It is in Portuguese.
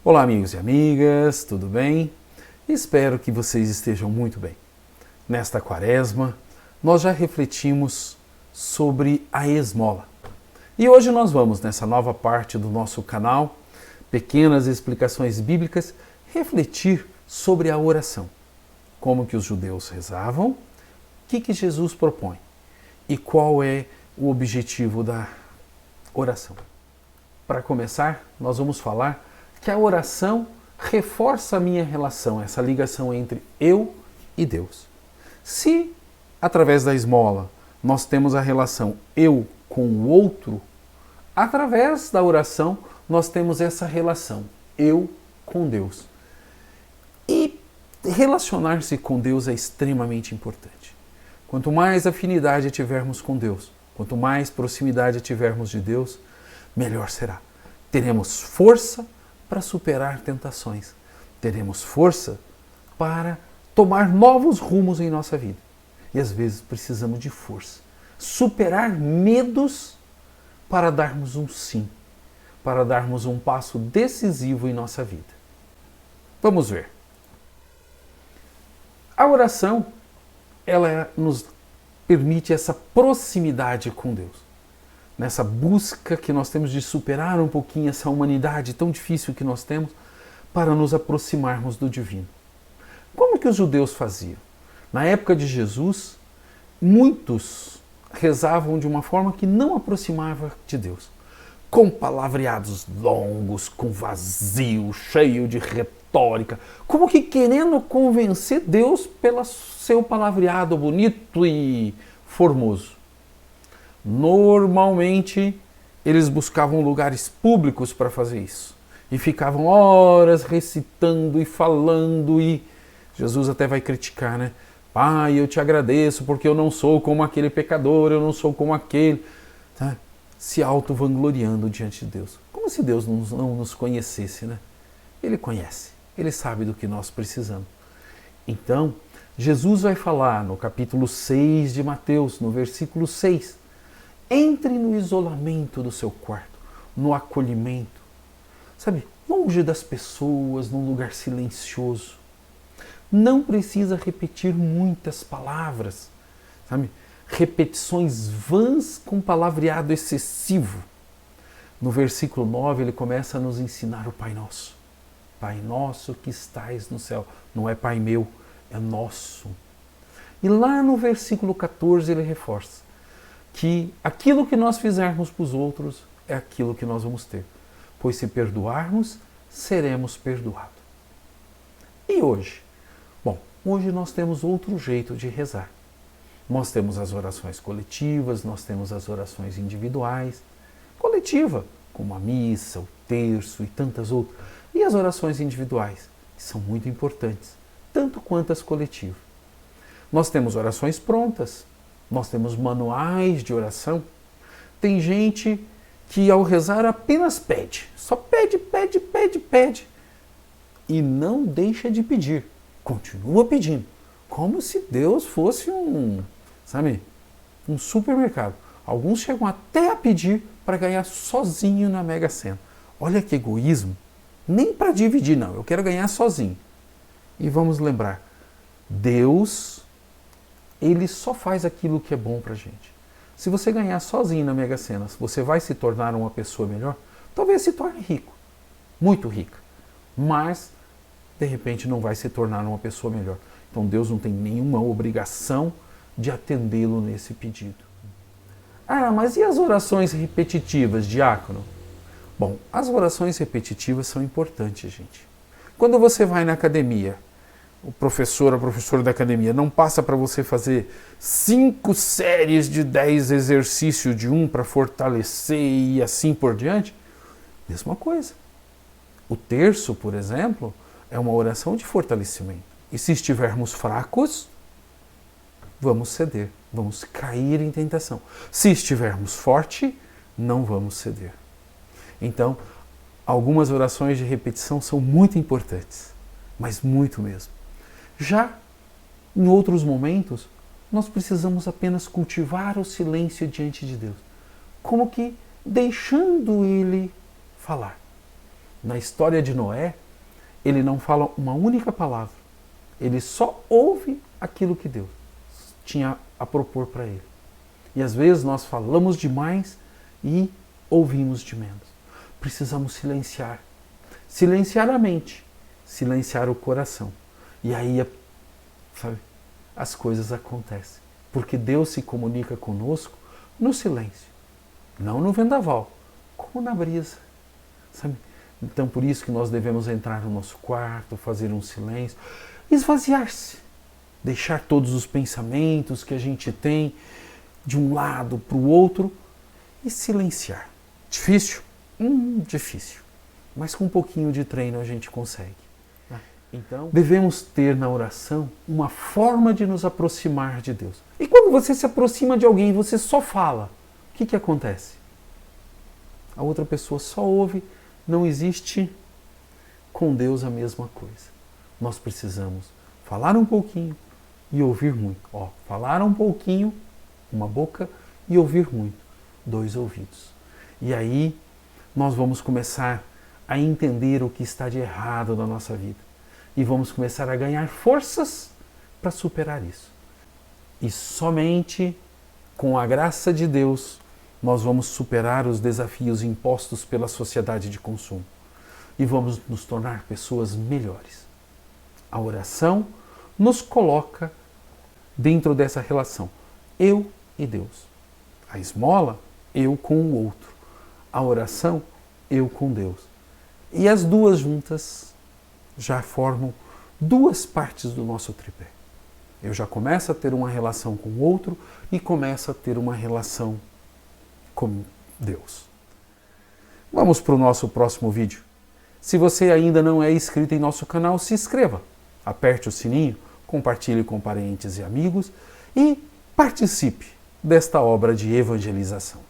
Olá, amigos e amigas, tudo bem? Espero que vocês estejam muito bem. Nesta quaresma, nós já refletimos sobre a esmola. E hoje nós vamos, nessa nova parte do nosso canal, Pequenas Explicações Bíblicas, refletir sobre a oração. Como que os judeus rezavam, o que Jesus propõe e qual é o objetivo da oração. Para começar, nós vamos falar que a oração reforça a minha relação, essa ligação entre eu e Deus. Se, através da esmola, nós temos a relação eu com o outro, através da oração, nós temos essa relação eu com Deus. E relacionar-se com Deus é extremamente importante. Quanto mais afinidade tivermos com Deus, quanto mais proximidade tivermos de Deus, melhor será. Teremos força para superar tentações. Teremos força para tomar novos rumos em nossa vida. E às vezes precisamos de força. Superar medos para darmos um sim, para darmos um passo decisivo em nossa vida. Vamos ver. A oração, ela nos permite essa proximidade com Deus. Nessa busca que nós temos de superar um pouquinho essa humanidade tão difícil que nós temos para nos aproximarmos do divino. Como que os judeus faziam? Na época de Jesus, muitos rezavam de uma forma que não aproximava de Deus. Com palavreados longos, com vazio, cheio de retórica, como que querendo convencer Deus pelo seu palavreado bonito e formoso. Normalmente, eles buscavam lugares públicos para fazer isso. E ficavam horas recitando e falando e Jesus até vai criticar, né? Pai, eu te agradeço porque eu não sou como aquele pecador, eu não sou como aquele... Tá? Se auto-vangloriando diante de Deus. Como se Deus não nos conhecesse, né? Ele conhece, Ele sabe do que nós precisamos. Então, Jesus vai falar no capítulo 6 de Mateus, no versículo 6, entre no isolamento do seu quarto, no acolhimento, sabe, longe das pessoas, num lugar silencioso. Não precisa repetir muitas palavras, sabe, repetições vãs com palavreado excessivo. No versículo 9 ele começa a nos ensinar o Pai Nosso. Pai nosso que estais no céu. Não é Pai meu, é nosso. E lá no versículo 14 ele reforça que aquilo que nós fizermos para os outros é aquilo que nós vamos ter. Pois se perdoarmos, seremos perdoados. E hoje? Bom, hoje nós temos outro jeito de rezar. Nós temos as orações coletivas, nós temos as orações individuais. Coletiva, como a missa, o terço e tantas outras. E as orações individuais, que são muito importantes, tanto quanto as coletivas. Nós temos orações prontas. Nós temos manuais de oração. Tem gente que ao rezar apenas pede. Só pede, pede, pede, pede. E não deixa de pedir. Continua pedindo. Como se Deus fosse um supermercado. Alguns chegam até a pedir para ganhar sozinho na Mega Sena. Olha que egoísmo. Nem para dividir, não. Eu quero ganhar sozinho. E vamos lembrar, Deus... Ele só faz aquilo que é bom pra gente. Se você ganhar sozinho na Mega Sena, você vai se tornar uma pessoa melhor? Talvez se torne rico, muito rica. Mas, de repente, não vai se tornar uma pessoa melhor. Então Deus não tem nenhuma obrigação de atendê-lo nesse pedido. Ah, mas e as orações repetitivas, diácono? Bom, as orações repetitivas são importantes, gente. Quando você vai na academia, o professor, a professora da academia, não passa para você fazer 5 séries de 10 exercícios de um para fortalecer e assim por diante? Mesma coisa. O terço, por exemplo, é uma oração de fortalecimento. E se estivermos fracos, vamos ceder, vamos cair em tentação. Se estivermos fortes, não vamos ceder. Então, algumas orações de repetição são muito importantes, mas muito mesmo. Já em outros momentos, nós precisamos apenas cultivar o silêncio diante de Deus, como que deixando Ele falar. Na história de Noé, ele não fala uma única palavra. Ele só ouve aquilo que Deus tinha a propor para ele. E às vezes nós falamos demais e ouvimos de menos. Precisamos silenciar. Silenciar a mente, silenciar o coração. E aí, sabe, as coisas acontecem. Porque Deus se comunica conosco no silêncio. Não no vendaval, como na brisa. Sabe? Então por isso que nós devemos entrar no nosso quarto, fazer um silêncio, esvaziar-se. Deixar todos os pensamentos que a gente tem de um lado para o outro e silenciar. Difícil? Difícil. Mas com um pouquinho de treino a gente consegue. Então, devemos ter na oração uma forma de nos aproximar de Deus. E quando você se aproxima de alguém e você só fala, o que acontece? A outra pessoa só ouve, não existe com Deus a mesma coisa. Nós precisamos falar um pouquinho e ouvir muito. Falar um pouquinho, uma boca, e ouvir muito, 2 ouvidos. E aí nós vamos começar a entender o que está de errado na nossa vida. E vamos começar a ganhar forças para superar isso. E somente com a graça de Deus nós vamos superar os desafios impostos pela sociedade de consumo. E vamos nos tornar pessoas melhores. A oração nos coloca dentro dessa relação. Eu e Deus. A esmola, eu com o outro. A oração, eu com Deus. E as duas juntas já formam 2 partes do nosso tripé. Eu já começo a ter uma relação com o outro e começo a ter uma relação com Deus. Vamos para o nosso próximo vídeo. Se você ainda não é inscrito em nosso canal, se inscreva. Aperte o sininho, compartilhe com parentes e amigos e participe desta obra de evangelização.